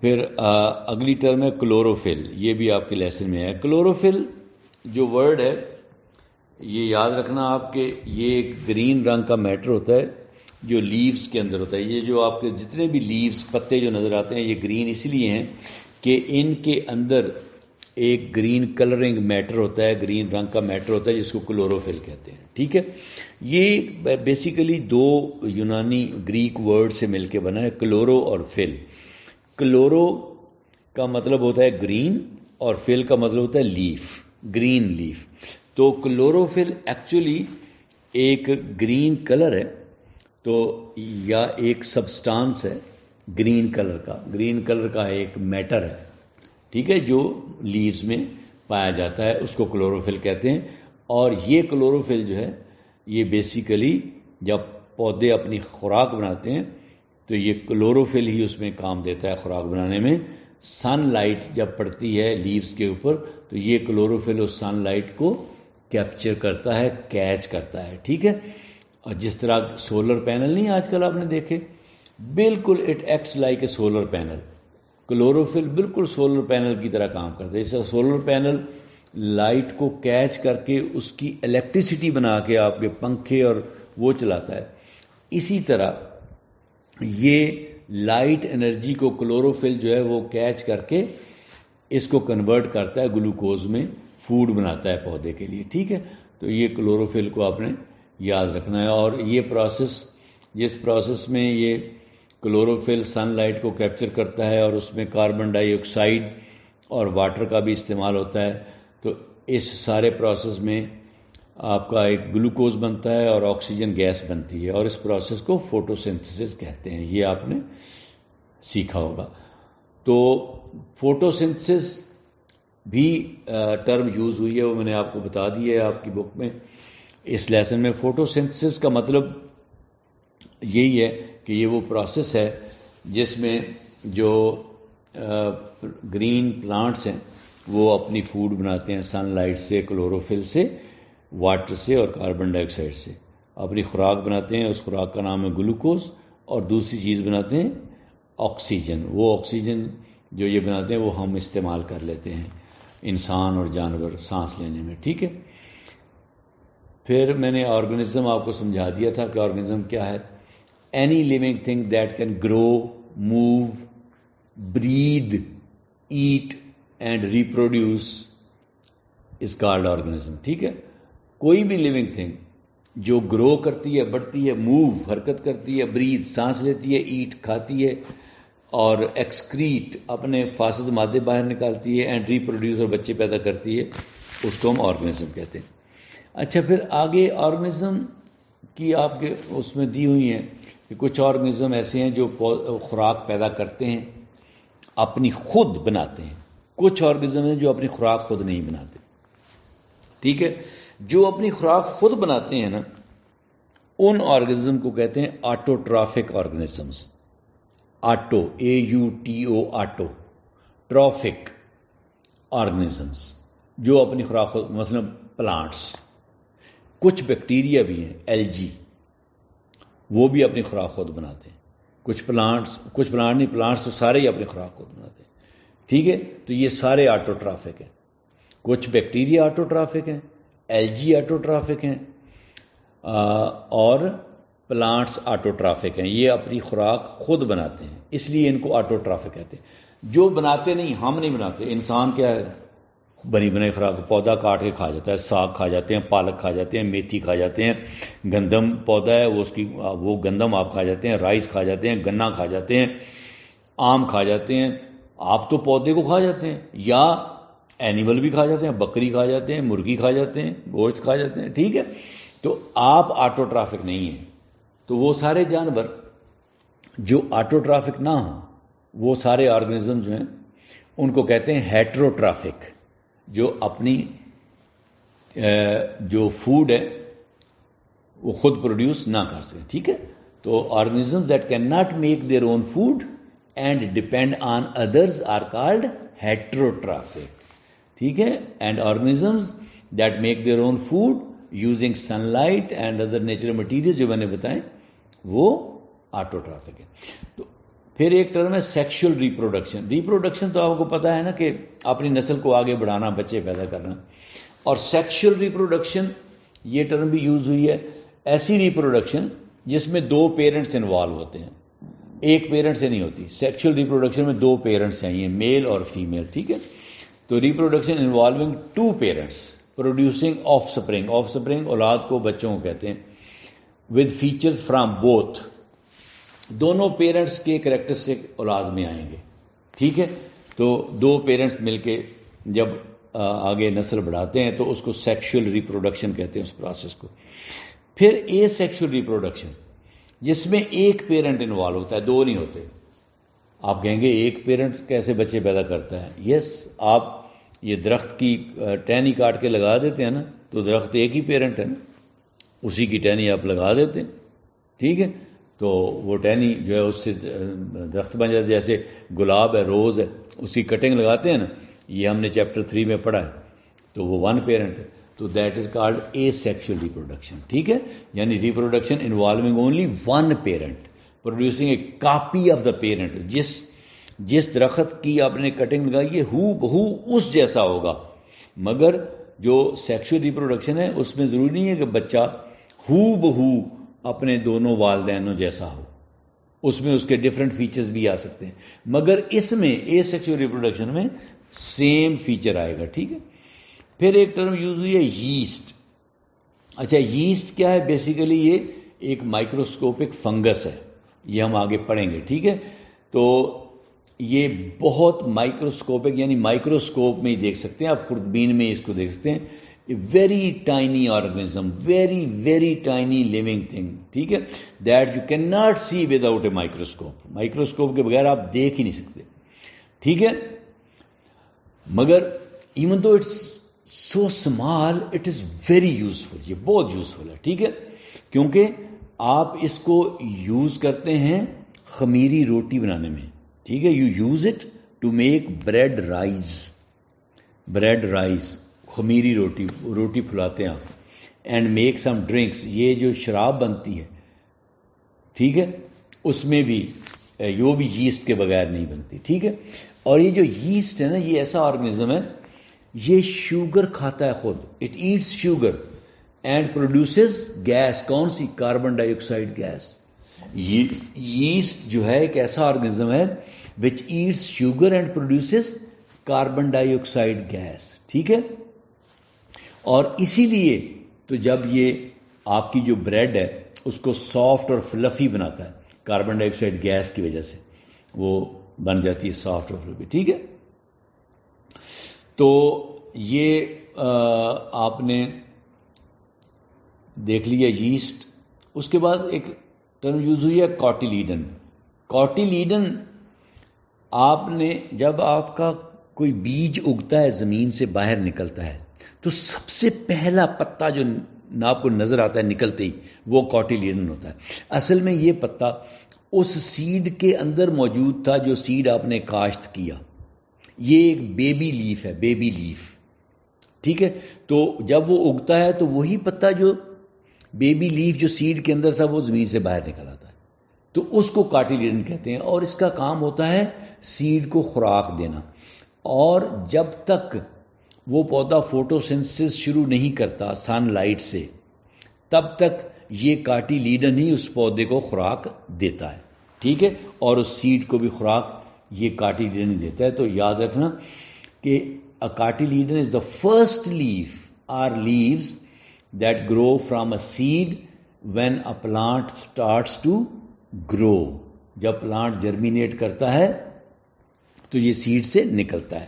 پھر اگلی ٹرم ہے کلوروفل. یہ بھی آپ کے لیسن میں ہے. کلوروفل جو ورڈ ہے یہ یاد رکھنا آپ کے, یہ ایک گرین رنگ کا میٹر ہوتا ہے جو لیوز کے اندر ہوتا ہے. یہ جو آپ کے جتنے بھی لیوز, پتے جو نظر آتے ہیں, یہ گرین اس لیے ہیں کہ ان کے اندر ایک گرین کلرنگ میٹر ہوتا ہے, گرین رنگ کا میٹر ہوتا ہے جس کو کلوروفل کہتے ہیں. ٹھیک ہے. یہ بیسیکلی دو یونانی گریک ورڈ سے مل کے بنا ہے, کلورو اور فل. کلورو کا مطلب ہوتا ہے گرین اور فل کا مطلب ہوتا ہے لیف, گرین لیف. تو کلوروفل ایکچولی ایک گرین کلر ہے, تو یا ایک سبسٹانس ہے گرین کلر کا ایک میٹر ہے. ٹھیک ہے, جو لیوز میں پایا جاتا ہے, اس کو کلوروفل کہتے ہیں. اور یہ کلوروفل جو ہے یہ بیسیکلی جب پودے اپنی خوراک بناتے ہیں تو یہ کلوروفل ہی اس میں کام دیتا ہے خوراک بنانے میں. سن لائٹ جب پڑتی ہے لیوز کے اوپر تو یہ کلوروفل اس سن لائٹ کو کیپچر کرتا ہے, کیچ کرتا ہے. ٹھیک ہے. اور جس طرح سولر پینل نہیں آج کل آپ نے دیکھے, بالکل it acts like a solar panel. Chlorophyll بالکل سولر پینل کی طرح کام کرتا ہے. جیسے سولر پینل لائٹ کو کیچ کر کے اس کی الیکٹریسٹی بنا کے آپ کے پنکھے اور وہ چلاتا ہے, اسی طرح یہ لائٹ انرجی کو کلوروفل جو ہے وہ کیچ کر کے اس کو کنورٹ کرتا ہے گلوکوز میں, فوڈ بناتا ہے پودے کے لیے. ٹھیک ہے. تو یہ کلوروفل کو آپ نے یاد رکھنا ہے. اور یہ پروسیس, جس پروسیس میں یہ کلوروفل سن لائٹ کو کیپچر کرتا ہے اور اس میں کاربن ڈائی آکسائڈ اور واٹر کا بھی استعمال ہوتا ہے, تو اس سارے پروسیس میں آپ کا ایک گلوکوز بنتا ہے اور آکسیجن گیس بنتی ہے, اور اس پروسیس کو فوٹوسنتھسس کہتے ہیں. یہ آپ نے سیکھا ہوگا. تو فوٹوسنتھسس بھی ٹرم یوز ہوئی ہے, وہ میں نے آپ کو بتا دی ہے آپ کی بک میں اس لیسن میں. فوٹوسنتھسس کا مطلب یہی ہے کہ یہ وہ پروسیس ہے جس میں جو گرین پلانٹس ہیں وہ اپنی فوڈ بناتے ہیں سن لائٹ سے, کلوروفل سے, واٹر سے اور کاربن ڈائی آکسائڈ سے اپنی خوراک بناتے ہیں. اس خوراک کا نام ہے گلوکوز, اور دوسری چیز بناتے ہیں آکسیجن. وہ آکسیجن جو یہ بناتے ہیں وہ ہم استعمال کر لیتے ہیں انسان اور جانور سانس لینے میں. ٹھیک ہے. پھر میں نے آرگنزم آپ کو سمجھا دیا تھا کہ آرگنزم کیا ہے. Any living thing that can grow, move, breathe, eat and reproduce is called organism. ٹھیک ہے. کوئی بھی لیونگ تھنگ جو گرو کرتی ہے, بڑھتی ہے, موو حرکت کرتی ہے, بریتھ سانس لیتی ہے, ایٹ کھاتی ہے, اور ایکسکریٹ اپنے فاسد مادے باہر نکالتی ہے, اینڈ ریپروڈیوس اور بچے پیدا کرتی ہے, اس کو ہم آرگنزم کہتے ہیں. اچھا, پھر آگے آرگنزم کی آپ کے اس میں دی ہوئی ہیں کہ کچھ آرگنزم ایسے ہیں جو خوراک پیدا کرتے ہیں, اپنی خود بناتے ہیں. کچھ آرگنزم ہیں جو اپنی خوراک خود نہیں بناتے. ٹھیک ہے. جو اپنی خوراک خود بناتے ہیں نا, ان آرگنزم کو کہتے ہیں autotrophic organisms. Auto, AUTO, autotrophic organisms جو اپنی خوراک خود, مثلا پلانٹس. کچھ بیکٹیریا بھی ہیں, الجی, وہ بھی اپنی خوراک خود بناتے ہیں. کچھ پلانٹ نہیں, پلانٹس تو سارے ہی اپنی خوراک خود بناتے ہیں. ٹھیک ہے. تو یہ سارے آٹوٹرافک ہیں. کچھ بیکٹیریا آٹوٹرافک ہیں, الجی آٹوٹرافک ہیں, اور پلانٹس آٹوٹرافک ہیں. یہ اپنی خوراک خود بناتے ہیں, اس لیے ان کو آٹوٹرافک کہتے ہیں. جو بناتے نہیں, ہم نہیں بناتے. انسان کیا ہے, بنی بنائی خوراک, پودا کاٹ کے کھا جاتا ہے, ساگ کھا جاتے ہیں, پالک کھا جاتے ہیں, میتھی کھا جاتے ہیں, گندم پودا ہے وہ گندم آپ کھا جاتے ہیں, رائس کھا جاتے ہیں, گنا کھا جاتے ہیں, آم کھا جاتے ہیں. آپ تو پودے کو کھا جاتے ہیں, یا اینیمل بھی کھا جاتے ہیں, بکری کھا جاتے ہیں, مرغی کھا جاتے ہیں, گوشت کھا جاتے ہیں. ٹھیک ہے. تو آپ آٹوٹرافک نہیں ہیں. تو وہ سارے جانور جو آٹوٹرافک نہ ہوں, وہ سارے آرگنزم جو ہیں ان کو کہتے ہیں ہیٹروٹرافک. جو اپنی جو فوڈ ہے وہ خود پروڈیوس نہ کر سکیں. ٹھیک ہے, تو organism that can not make their own food and depend on others are called heterotrophic. ٹھیک ہے, and organisms that make their own food using sunlight and other natural material جو میں نے بتائیں وہ آٹوٹرافک ہے. تو پھر ایک ٹرم ہے سیکشل ریپروڈکشن. ریپروڈکشن تو آپ کو پتا ہے نا کہ اپنی نسل کو آگے بڑھانا, بچے پیدا کرنا. اور سیکشل ریپروڈکشن یہ ٹرم بھی یوز ہوئی ہے, ایسی ریپروڈکشن جس میں 2 پیرنٹس انوالو ہوتے ہیں, ایک پیرنٹ سے نہیں ہوتی. سیکشل ریپروڈکشن میں 2 پیرنٹس چاہیے, میل اور فیمیل. ٹھیک ہے, تو reproduction involving 2 parents producing of spring. Of spring اولاد کو, بچوں کو کہتے ہیں. ود فیچرز فرام بوتھ, دونوں پیرنٹس کے کریکٹرسٹک اولاد میں آئیں گے. ٹھیک ہے, تو 2 پیرنٹس مل کے جب آگے نسل بڑھاتے ہیں تو اس کو سیکشل ریپروڈکشن کہتے ہیں اس پروسیس کو. پھر اے سیکشل ریپروڈکشن جس میں ایک پیرنٹ انوالو ہوتا ہے, 2 نہیں ہوتے. آپ کہیں گے ایک پیرنٹ کیسے بچے پیدا کرتا ہے؟ یس, آپ یہ درخت کی ٹہنی کاٹ کے لگا دیتے ہیں نا, تو درخت ایک ہی پیرنٹ ہے نا, اسی کی ٹہنی آپ لگا دیتے ہیں. ٹھیک ہے, تو وہ ٹہنی جو ہے اس سے درخت بن جاتا ہے. جیسے گلاب ہے, روز ہے, اس کی کٹنگ لگاتے ہیں نا, یہ ہم نے چیپٹر 3 میں پڑھا ہے, تو وہ 1 پیرنٹ ہے. تو that is called a sexual reproduction. ٹھیک ہے, یعنی reproduction involving only 1 parent producing a copy of the parent. جس درخت کی آپ نے کٹنگ لگائی ہے ہو بہو اس جیسا ہوگا, مگر جو سیکشل ریپروڈکشن ہے اس میں ضروری نہیں ہے کہ بچہ ہو بہو اپنے دونوں والدینوں جیسا ہو, اس میں اس کے ڈفرینٹ فیچرز بھی آ سکتے ہیں, مگر اس میں اے سیکشل ریپروڈکشن میں سیم فیچر آئے گا. ٹھیک ہے, پھر ایک ٹرم یوز ہوئی ہے ییسٹ. اچھا, ییسٹ کیا ہے؟ بیسیکلی یہ ایک مائکروسکوپک فنگس ہے, یہ ہم آگے پڑھیں گے. ٹھیک ہے, تو یہ بہت مائکروسکوپک, یعنی مائکروسکوپ میں ہی دیکھ سکتے ہیں آپ, خوردبین میں اس کو دیکھ سکتے ہیں. Very tiny organism, very very tiny living thing. ٹھیک ہے, that you can not see without a microscope. Microscope کے بغیر آپ دیکھ ہی نہیں سکتے. ٹھیک ہے, مگر even though it's so small it is very useful. یہ بہت یوزفل ہے. ٹھیک ہے, کیونکہ آپ اس کو یوز کرتے ہیں خمیری روٹی بنانے میں. ٹھیک ہے, you use it to make bread rise. Bread rise, خمیری روٹی پھلاتے ہیں آپ. اینڈ میک سم ڈرنکس, یہ جو شراب بنتی ہے, ٹھیک ہے, اس میں بھی وہ بھی ییسٹ کے بغیر نہیں بنتی. ٹھیک ہے, اور یہ جو ییسٹ ہے نا, یہ ایسا آرگنزم ہے, یہ شوگر کھاتا ہے خود. It eats sugar and produces gas. کون سی؟ Carbon dioxide gas. Yeast جو ہے ایک ایسا آرگنزم ہے which eats sugar and produces carbon dioxide gas. ٹھیک ہے, اور اسی لیے تو جب یہ آپ کی جو بریڈ ہے اس کو سافٹ اور فلفی بناتا ہے, کاربن ڈائی آکسائڈ گیس کی وجہ سے وہ بن جاتی ہے سافٹ اور فلفی. ٹھیک ہے, تو یہ آپ نے دیکھ لیا ییسٹ. اس کے بعد ایک ٹرم یوز ہوئی ہے کاٹیلیڈن. کاٹیلیڈن آپ نے, جب آپ کا کوئی بیج اگتا ہے زمین سے باہر نکلتا ہے, تو سب سے پہلا پتا جو آپ کو نظر آتا ہے نکلتے ہی, وہ کاٹیلیڈن ہوتا ہے. اصل میں یہ پتا اس سیڈ کے اندر موجود تھا جو سیڈ آپ نے کاشت کیا. یہ ایک بیبی لیف ہے, بیبی لیف. ٹھیک ہے, تو جب وہ اگتا ہے تو وہی پتا جو بیبی لیف جو سیڈ کے اندر تھا وہ زمین سے باہر نکل آتا ہے, تو اس کو کاٹیلیڈن کہتے ہیں. اور اس کا کام ہوتا ہے سیڈ کو خوراک دینا. اور جب تک وہ پودا فوٹوسنتھسس شروع نہیں کرتا سن لائٹ سے, تب تک یہ کاٹیلیڈن ہی اس پودے کو خوراک دیتا ہے. ٹھیک ہے, اور اس سیڈ کو بھی خوراک یہ کاٹیلیڈن ہی دیتا ہے. تو یاد رکھنا کہ cotyledon is the first leaf or leaves that grow from a seed when a plant starts to grow. جب پلانٹ جرمینیٹ کرتا ہے تو یہ سیڈ سے نکلتا ہے.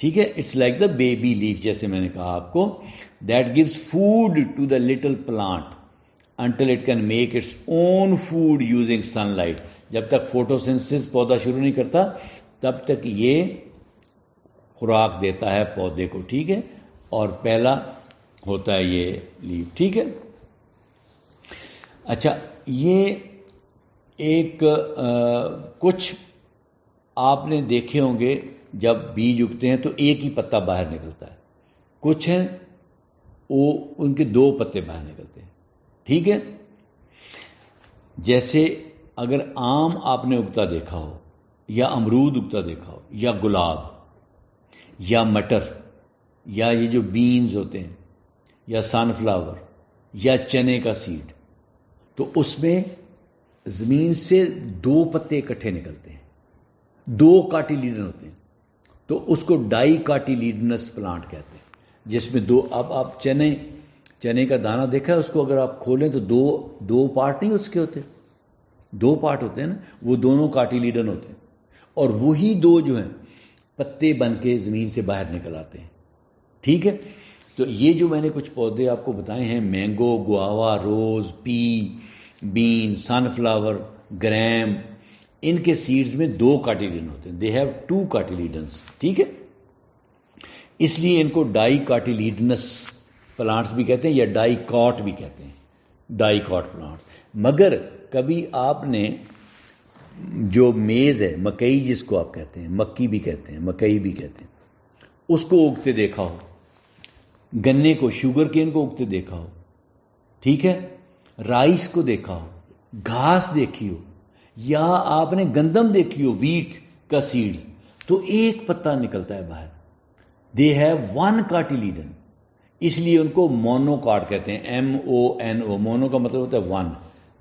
ٹھیک ہے, it's like the baby leaf, جیسے میں نے کہا آپ کو, that gives food to the little plant until it can make its own food using sunlight. جب تک فوٹوسنتھسس پودا شروع نہیں کرتا تب تک یہ خوراک دیتا ہے پودے کو، ٹھیک ہے، اور پہلا ہوتا ہے یہ لیف، ٹھیک ہے۔ اچھا، یہ ایک کچھ آپ نے دیکھے ہوں گے جب بیج اگتے ہیں تو ایک ہی پتا باہر نکلتا ہے، کچھ ہیں وہ ان کے 2 پتے باہر نکلتے ہیں، ٹھیک ہے۔ جیسے اگر آم آپ نے اگتا دیکھا ہو، یا امرود اگتا دیکھا ہو، یا گلاب، یا مٹر، یا یہ جو بینز ہوتے ہیں، یا سن فلاور، یا چنے کا سیڈ، تو اس میں زمین سے 2 پتے اکٹھے نکلتے ہیں، 2 کاٹیلیڈن ہوتے ہیں، تو اس کو ڈائی کاٹیلیڈنس پلانٹ کہتے ہیں، جس میں 2، اب آپ چنے کا دانہ دیکھا ہے، اس کو اگر آپ کھولیں تو 2 پارٹ نہیں اس کے ہوتے، 2 پارٹ ہوتے ہیں نا، وہ دونوں کاٹیلیڈن ہوتے ہیں، اور وہی 2 جو ہیں پتے بن کے زمین سے باہر نکل آتے ہیں، ٹھیک ہے۔ تو یہ جو میں نے کچھ پودے آپ کو بتائے ہیں، مینگو، گواوا، روز، پی، بین، سن فلاور، گریم، ان کے سیڈز میں 2 کاٹیلیڈن ہوتے ہیں، دے ہیو 2 کاٹیلیڈنس، ٹھیک ہے۔ اس لیے ان کو ڈائی کاٹیلیڈنس پلانٹس بھی کہتے ہیں، یا ڈائی کاٹ بھی کہتے ہیں، ڈائی کاٹ پلانٹس۔ مگر کبھی آپ نے جو میز ہے، مکئی جس کو آپ کہتے ہیں، مکی بھی کہتے ہیں، مکئی بھی کہتے ہیں، اس کو اگتے دیکھا ہو، گنے کو، شوگر کین کو اگتے دیکھا ہو، ٹھیک ہے، رائس کو دیکھا ہو، گھاس دیکھی ہو، یا آپ نے گندم دیکھی ہو، ویٹ کا سیڈ، تو ایک پتا نکلتا ہے باہر، دے ہیو 1 کاٹیلیڈن، اس لیے ان کو مونو کاٹ کہتے ہیں، MONO، مونو کا مطلب ہوتا ہے 1،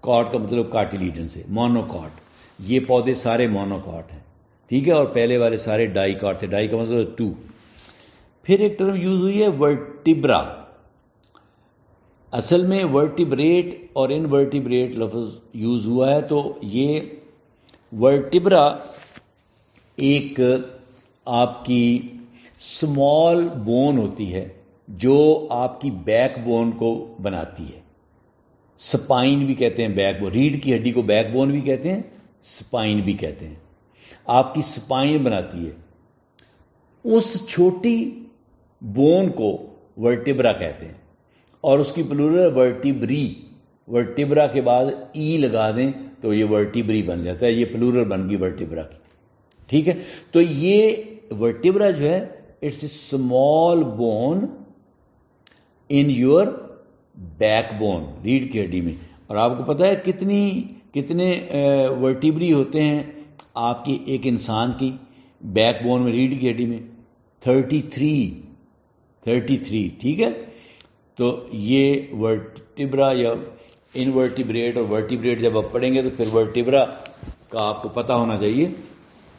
کاٹ کا مطلب کاٹیلیڈن سے، مونو کاٹ۔ یہ پودے سارے مونو کاٹ ہیں، ٹھیک ہے، اور پہلے والے سارے ڈائی کاٹ تھے، ڈائی کا مطلب 2۔ پھر ایک ٹرم یوز ہوئی ہے ورٹیبرا، اصل میں ورٹیبریٹ اور انورٹیبریٹ لفظ یوز ہوا ہے، تو یہ ورٹیبرا ایک آپ کی سمال بون ہوتی ہے جو آپ کی بیک بون کو بناتی ہے، سپائن بھی کہتے ہیں بیک بون، ریڑھ کی ہڈی کو بیک بون بھی کہتے ہیں، سپائن بھی کہتے ہیں، آپ کی سپائن بناتی ہے، اس چھوٹی بون کو ورٹیبرا کہتے ہیں، اور اس کی پلورل ورٹیبری، ورٹیبرا کے بعد ای لگا دیں تو یہ ورٹیبری بن جاتا ہے، یہ پلورل بن گئی ورٹیبرا کی، ٹھیک ہے۔ تو یہ ورٹیبرا جو ہے it's a small bone in your backbone, ریڑھ کی ہڈی میں، اور آپ کو پتا ہے کتنے ورٹیبری ہوتے ہیں آپ کی ایک انسان کی بیک بون میں، ریڑھ کی ہڈی میں 33، ٹھیک ہے۔ تو یہ ورٹیبرا یا انورٹیبریٹ اور ورٹیبریٹ جب آپ پڑھیں گے تو پھر ورٹیبرا کا آپ کو پتہ ہونا چاہیے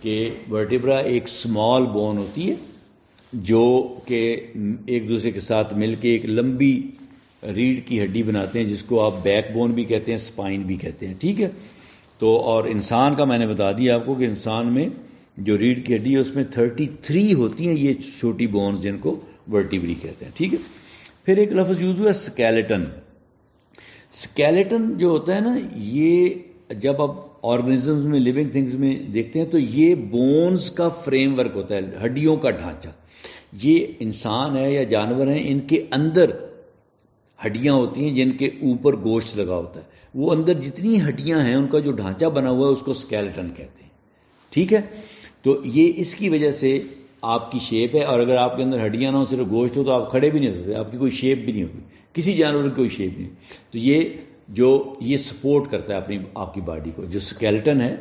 کہ ورٹیبرا ایک سمال بون ہوتی ہے جو کہ ایک دوسرے کے ساتھ مل کے ایک لمبی ریڑھ کی ہڈی بناتے ہیں، جس کو آپ بیک بون بھی کہتے ہیں، سپائن بھی کہتے ہیں، ٹھیک ہے۔ تو اور انسان کا میں نے بتا دیا آپ کو کہ انسان میں جو ریڑھ کی ہڈی ہے اس میں 33 ہوتی ہیں یہ چھوٹی بونز جن کو ورٹیبری کہتے ہیں، ٹھیک ہے۔ پھر ایک لفظ یوز ہوا ہے اسکیلیٹن۔ اسکیلیٹن جو ہوتا ہے نا، یہ جب آپ آرگنزمز میں، لیونگ تھنگز میں دیکھتے ہیں تو یہ بونز کا فریم ورک ہوتا ہے، ہڈیوں کا ڈھانچہ۔ یہ انسان ہے یا جانور ہیں، ان کے اندر ہڈیاں ہوتی ہیں جن کے اوپر گوشت لگا ہوتا ہے، وہ اندر جتنی ہڈیاں ہیں ان کا جو ڈھانچہ بنا ہوا ہے اس کو اسکیلیٹن کہتے ہیں، ٹھیک ہے۔ تو یہ اس کی وجہ سے آپ کی شیپ ہے، اور اگر آپ کے اندر ہڈیاں نہ ہو، صرف گوشت ہو، تو آپ کھڑے بھی نہیں ہو سکتے، آپ کی کوئی شیپ بھی نہیں ہوگی، کسی جانور کی کوئی شیپ نہیں۔ تو یہ سپورٹ کرتا ہے آپ کی باڈی کو، جو اسکیلیٹن ہے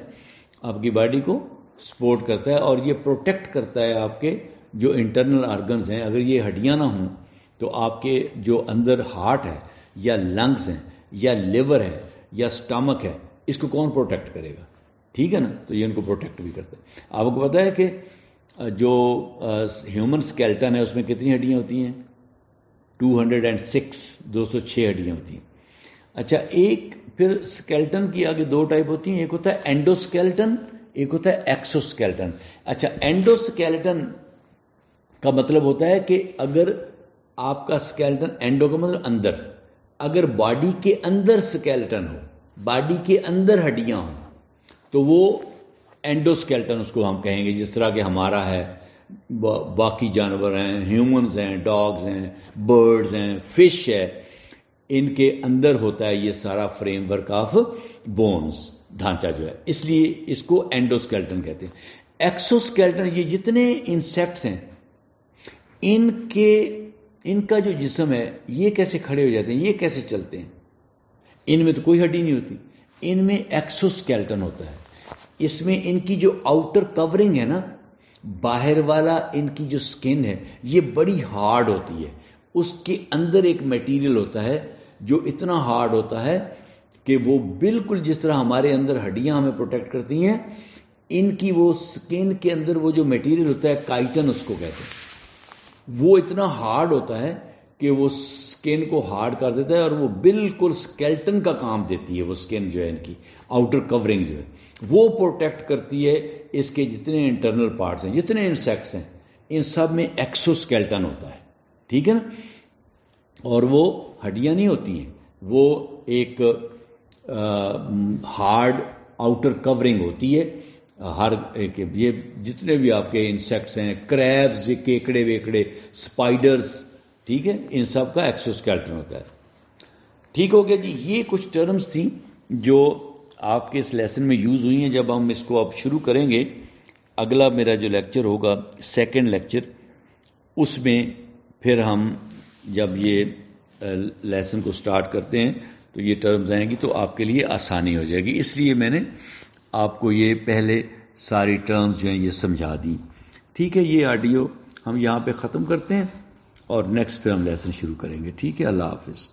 آپ کی باڈی کو سپورٹ کرتا ہے، اور یہ پروٹیکٹ کرتا ہے آپ کے جو انٹرنل آرگنز ہیں۔ اگر یہ ہڈیاں نہ ہوں تو آپ کے جو اندر ہارٹ ہے یا لنگز ہیں یا لیور ہے یا سٹمک ہے، اس کو کون پروٹیکٹ کرے گا، ٹھیک ہے نا۔ تو یہ ان کو پروٹیکٹ بھی کرتا ہے۔ آپ کو پتا ہے کہ جو ہیومن اسکیلیٹن ہے اس میں کتنی ہڈیاں ہوتی ہیں؟ 206 ہڈیاں ہوتی ہیں۔ اچھا، ایک پھر اسکیلیٹن کی آگے 2 ٹائپ ہوتی ہیں، ایک ہوتا ہے اینڈوسکیلیٹن، ایک ہوتا ہے ایکسوسکیلیٹن۔ اچھا، اینڈوسکیلیٹن کا مطلب ہوتا ہے کہ اگر آپ کا اسکیلیٹن، اینڈو کا مطلب اندر، اگر باڈی کے اندر اسکیلیٹن ہو، باڈی کے اندر ہڈیاں ہوں، تو وہ اینڈوسکیلیٹن اس کو ہم کہیں گے، جس طرح کہ ہمارا ہے باقی جانور ہیں، ہیومنز ہیں، ڈاگز ہیں، برڈز ہیں، فش ہے، ان کے اندر ہوتا ہے یہ سارا فریم ورک آف بونز، ڈھانچہ جو ہے، اس لیے اس کو اینڈوسکیلٹن کہتے ہیں۔ ایکسوسکیلٹن، یہ جتنے انسیکٹس ہیں ان کا جو جسم ہے یہ کیسے کھڑے ہو جاتے ہیں، یہ کیسے چلتے ہیں؟ ان میں تو کوئی ہڈی نہیں ہوتی، ان میں ایکسوسکیلٹن ہوتا ہے۔ اس میں ان کی جو آؤٹر کورنگ ہے نا، باہر والا ان کی جو سکن ہے یہ بڑی ہارڈ ہوتی ہے، اس کے اندر ایک میٹیریل ہوتا ہے جو اتنا ہارڈ ہوتا ہے کہ وہ بالکل جس طرح ہمارے اندر ہڈیاں ہمیں پروٹیکٹ کرتی ہیں، ان کی وہ سکن کے اندر وہ جو میٹیریل ہوتا ہے کائٹن اس کو کہتے ہیں، وہ اتنا ہارڈ ہوتا ہے کہ وہ سکن کو ہارڈ کر دیتا ہے اور وہ بالکل سکیلٹن کا کام دیتی ہے۔ وہ سکن جو ہے ان کی آؤٹر کورنگ جو ہے وہ پروٹیکٹ کرتی ہے اس کے جتنے انٹرنل پارٹس ہیں، جتنے انسیکٹس ہیں، ان سب میں ایکسوسکیلٹن ہوتا ہے، ٹھیک ہے نا؟ اور وہ ہڈیاں نہیں ہوتی ہیں، وہ ایک ہارڈ آؤٹر کورنگ ہوتی ہے ہر ایک۔ یہ جتنے بھی آپ کے انسیکٹس ہیں، کریبز، کیکڑے ویکڑے، سپائڈرز، ٹھیک ہے، ان سب کا ایکسوسکیلٹن ہوتا ہے۔ ٹھیک ہو گیا جی، یہ کچھ ٹرمز تھیں جو آپ کے اس لیسن میں یوز ہوئی ہیں۔ جب ہم اس کو اب شروع کریں گے، اگلا میرا جو لیکچر ہوگا، سیکنڈ لیکچر، اس میں پھر ہم جب یہ لیسن کو سٹارٹ کرتے ہیں تو یہ ٹرمز آئیں گی تو آپ کے لیے آسانی ہو جائے گی، اس لیے میں نے آپ کو یہ پہلے ساری ٹرمز جو ہیں یہ سمجھا دی۔ ٹھیک ہے، یہ آڈیو ہم یہاں پہ ختم کرتے ہیں اور نیکسٹ پہ ہم لیسن شروع کریں گے۔ ٹھیک ہے، اللہ حافظ۔